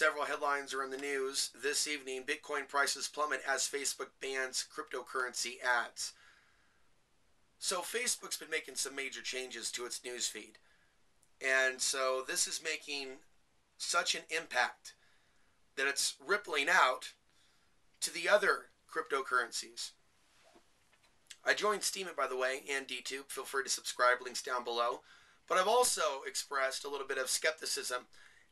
Several headlines are in the news this evening. Bitcoin prices plummet as Facebook bans cryptocurrency ads. So Facebook's been making some major changes to its newsfeed. And so this is making such an impact that it's rippling out to the other cryptocurrencies. I joined Steemit, by the way, and DTube. Feel free to subscribe, links down below. But I've also expressed a little bit of skepticism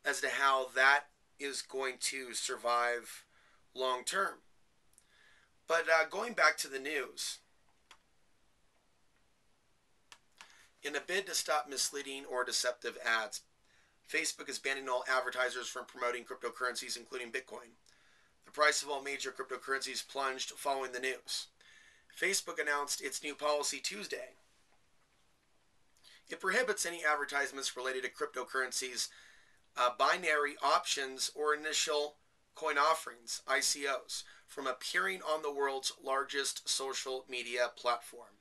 as to how that is going to survive long term. But going back to the news, in a bid to stop misleading or deceptive ads, Facebook is banning all advertisers from promoting cryptocurrencies, including Bitcoin. The price of all major cryptocurrencies plunged following the news. Facebook announced its new policy Tuesday. It prohibits any advertisements related to cryptocurrencies, binary options, or initial coin offerings, ICOs, from appearing on the world's largest social media platform.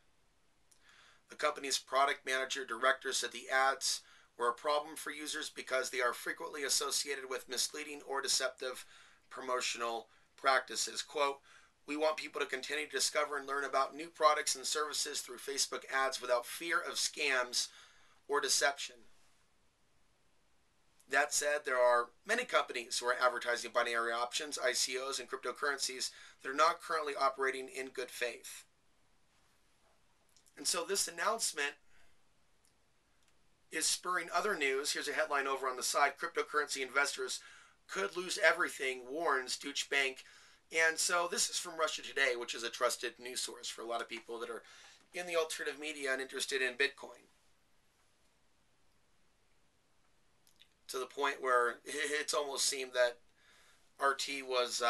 The company's product manager director said the ads were a problem for users because they are frequently associated with misleading or deceptive promotional practices. Quote, "We want people to continue to discover and learn about new products and services through Facebook ads without fear of scams or deception." That said, there are many companies who are advertising binary options, ICOs, and cryptocurrencies that are not currently operating in good faith. And so this announcement is spurring other news. Here's a headline over on the side. Cryptocurrency investors could lose everything, warns Deutsche Bank. And so this is from Russia Today, which is a trusted news source for a lot of people that are in the alternative media and interested in Bitcoin. To the point where it's almost seemed that RT was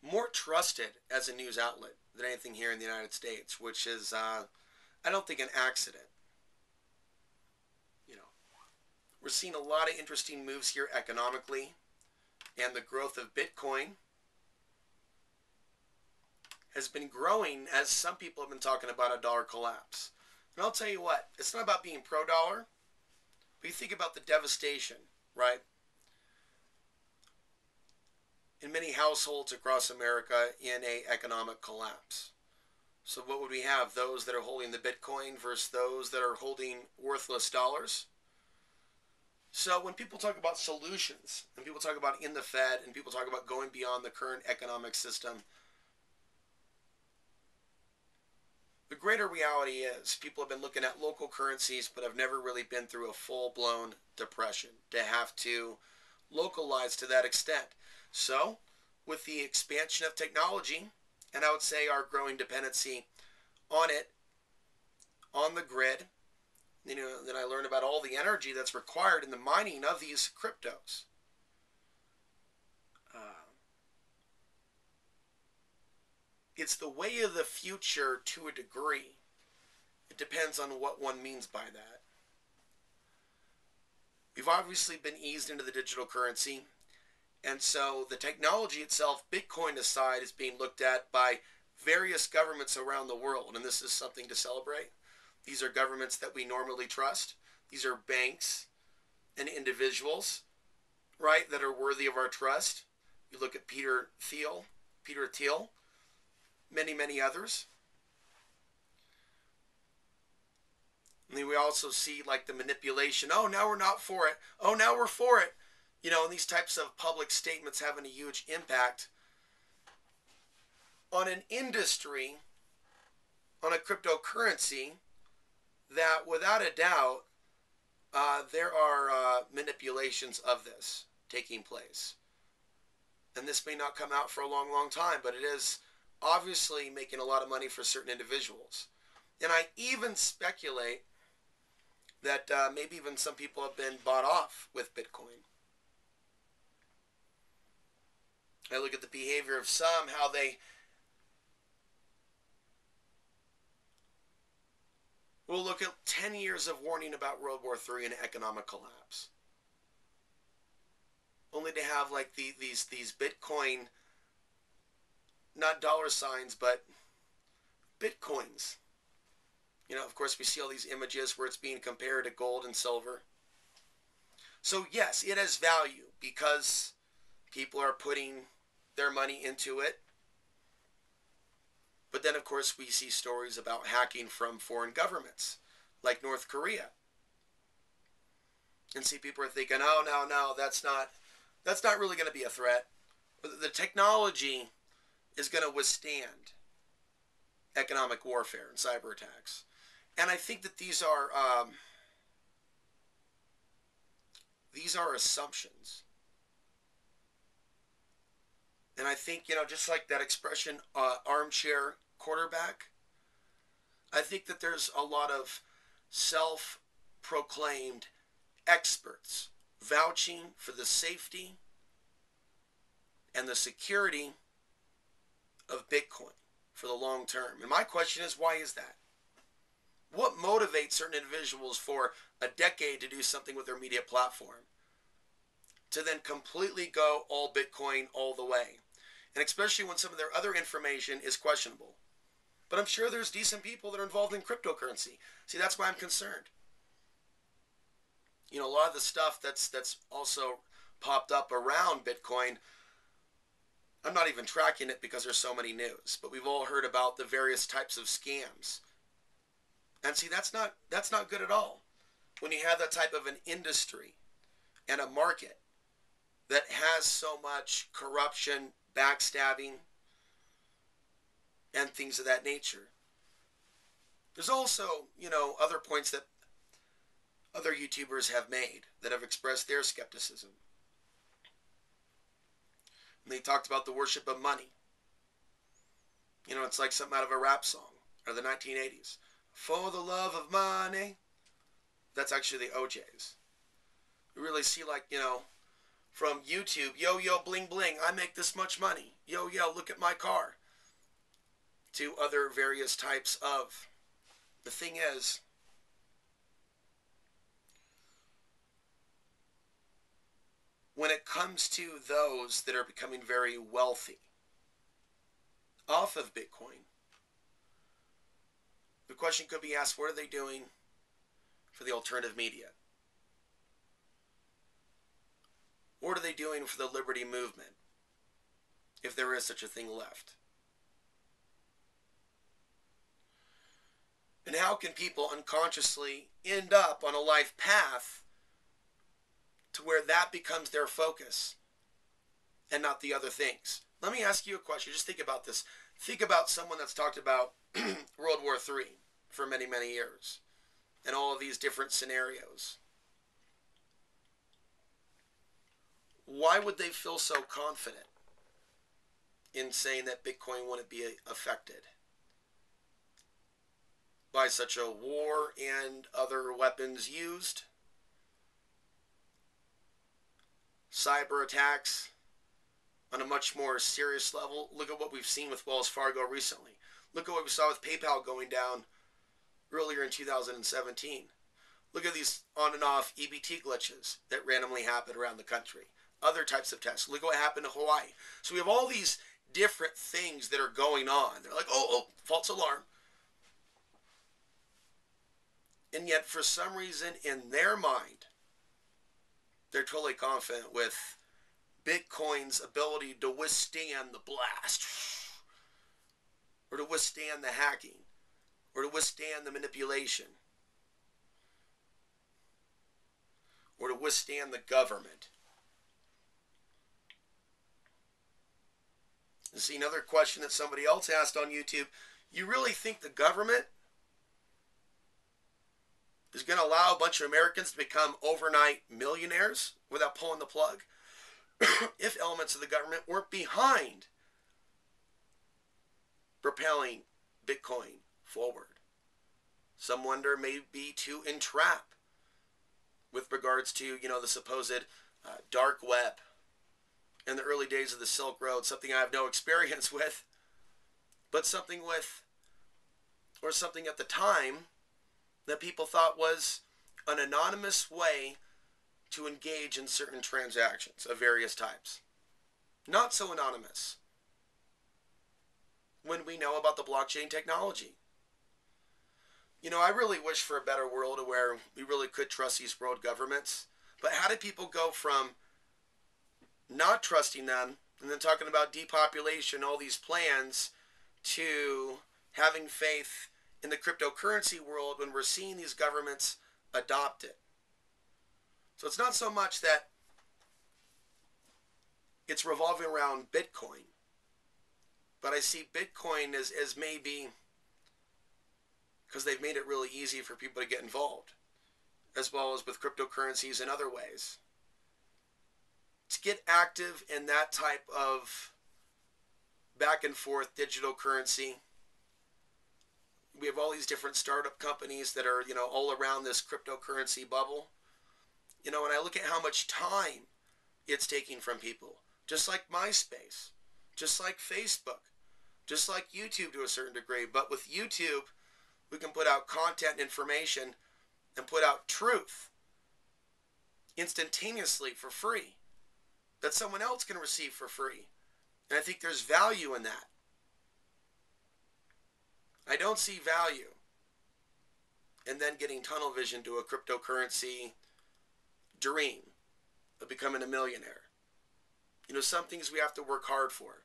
more trusted as a news outlet than anything here in the United States, which is, I don't think, an accident. You know, we're seeing a lot of interesting moves here economically, and the growth of Bitcoin has been growing as some people have been talking about a dollar collapse. And I'll tell you what, it's not about being pro-dollar, but you think about the devastation, right? In many households across America in an economic collapse. So what would we have? Those that are holding the Bitcoin versus those that are holding worthless dollars? So when people talk about solutions, and people talk about in the Fed, and people talk about going beyond the current economic system, the greater reality is people have been looking at local currencies but have never really been through a full-blown depression to have to localize to that extent. So with the expansion of technology, and I would say our growing dependency on it, on the grid, then I learned about all the energy that's required in the mining of these cryptos. It's the way of the future to a degree. It depends on what one means by that. We've obviously been eased into the digital currency, and so the technology itself, Bitcoin aside, is being looked at by various governments around the world, and this is something to celebrate. These are governments that we normally trust. These are banks and individuals, right, that are worthy of our trust. You look at Peter Thiel, many, many others. And then we also see like the manipulation. Oh, now we're not for it. Oh, now we're for it. You know, and these types of public statements having a huge impact on an industry, on a cryptocurrency that without a doubt there are manipulations of this taking place. And this may not come out for a long, long time, but it is obviously making a lot of money for certain individuals. And I even speculate that maybe even some people have been bought off with Bitcoin. I look at the behavior of some, how they will look at 10 years of warning about World War III and economic collapse, only to have like these Bitcoin, not dollar signs, but Bitcoins. You know, of course, we see all these images where it's being compared to gold and silver. So yes, it has value because people are putting their money into it. But then, of course, we see stories about hacking from foreign governments, like North Korea. And see, people are thinking, oh, no, that's not really going to be a threat. The technology is going to withstand economic warfare and cyber attacks. And I think that these are assumptions. And I think, just like that expression, armchair quarterback, I think that there's a lot of self-proclaimed experts vouching for the safety and the security of Bitcoin for the long term. And my question is, why is that? What motivates certain individuals for a decade to do something with their media platform, to then completely go all Bitcoin all the way? And especially when some of their other information is questionable. But I'm sure there's decent people that are involved in cryptocurrency. See, that's why I'm concerned. A lot of the stuff that's also popped up around Bitcoin, I'm not even tracking it because there's so many news. But we've all heard about the various types of scams. And see, that's not good at all. When you have that type of an industry and a market that has so much corruption, backstabbing, and things of that nature. There's also, other points that other YouTubers have made that have expressed their skepticism. And they talked about the worship of money. It's like something out of a rap song or the 1980s. For the love of money. That's actually the OJs. We really see, like, from YouTube, yo, bling, bling, I make this much money. Yo, look at my car. To other various types of. The thing is, when it comes to those that are becoming very wealthy off of Bitcoin, the question could be asked, what are they doing for the alternative media? What are they doing for the liberty movement, if there is such a thing left? And how can people unconsciously end up on a life path to where that becomes their focus and not the other things? Let me ask you a question. Just think about this. Think about someone that's talked about World War III for many, many years and all of these different scenarios. Why would they feel so confident in saying that Bitcoin wouldn't be affected by such a war and other weapons used? Cyber attacks on a much more serious level. Look at what we've seen with Wells Fargo recently. Look at what we saw with PayPal going down earlier in 2017. Look at these on and off EBT glitches that randomly happen around the country. Other types of tests. Look at what happened to Hawaii. So we have all these different things that are going on. They're like, oh, false alarm. And yet, for some reason, in their mind, they're totally confident with Bitcoin's ability to withstand the blast, or to withstand the hacking, or to withstand the manipulation, or to withstand the government. And see, another question that somebody else asked on YouTube, you really think the government is going to allow a bunch of Americans to become overnight millionaires without pulling the plug? If elements of the government weren't behind propelling Bitcoin forward. Some wonder maybe to entrap with regards to, the supposed dark web in the early days of the Silk Road, something I have no experience with, but something at the time that people thought was an anonymous way to engage in certain transactions of various types. Not so anonymous when we know about the blockchain technology. I really wish for a better world where we really could trust these world governments. But how did people go from not trusting them and then talking about depopulation, all these plans, to having faith in the cryptocurrency world when we're seeing these governments adopt it? So it's not so much that it's revolving around Bitcoin, but I see Bitcoin as maybe because they've made it really easy for people to get involved, as well as with cryptocurrencies and other ways. To get active in that type of back and forth digital currency, we have all these different startup companies that are, all around this cryptocurrency bubble. And I look at how much time it's taking from people, just like MySpace, just like Facebook, just like YouTube to a certain degree. But with YouTube, we can put out content and information and put out truth instantaneously for free that someone else can receive for free. And I think there's value in that. I don't see value in then getting tunnel vision to a cryptocurrency dream of becoming a millionaire. Some things we have to work hard for.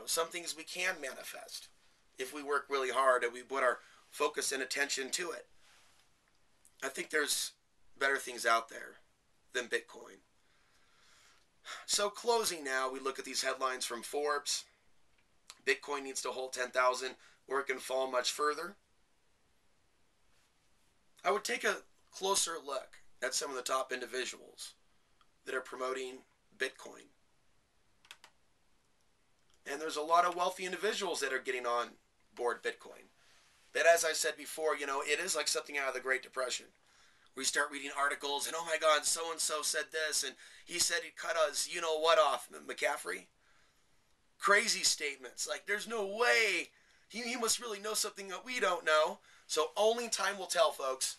Some things we can manifest if we work really hard and we put our focus and attention to it. I think there's better things out there than Bitcoin. So closing now, we look at these headlines from Forbes. Bitcoin needs to hold 10,000 or it can fall much further. I would take a closer look at some of the top individuals that are promoting Bitcoin. And there's a lot of wealthy individuals that are getting on board Bitcoin. But as I said before, it is like something out of the Great Depression. We start reading articles and, oh my God, so-and-so said this, and he said he'd cut us, what off, McCaffrey? Crazy statements. Like, there's no way. He must really know something that we don't know. So only time will tell, folks,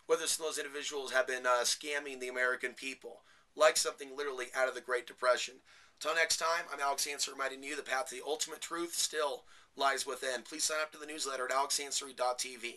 whether some of those individuals have been scamming the American people, like something literally out of the Great Depression. Until next time, I'm Alex Ansary, reminding you the path to the ultimate truth still lies within. Please sign up to the newsletter at alexansary.tv.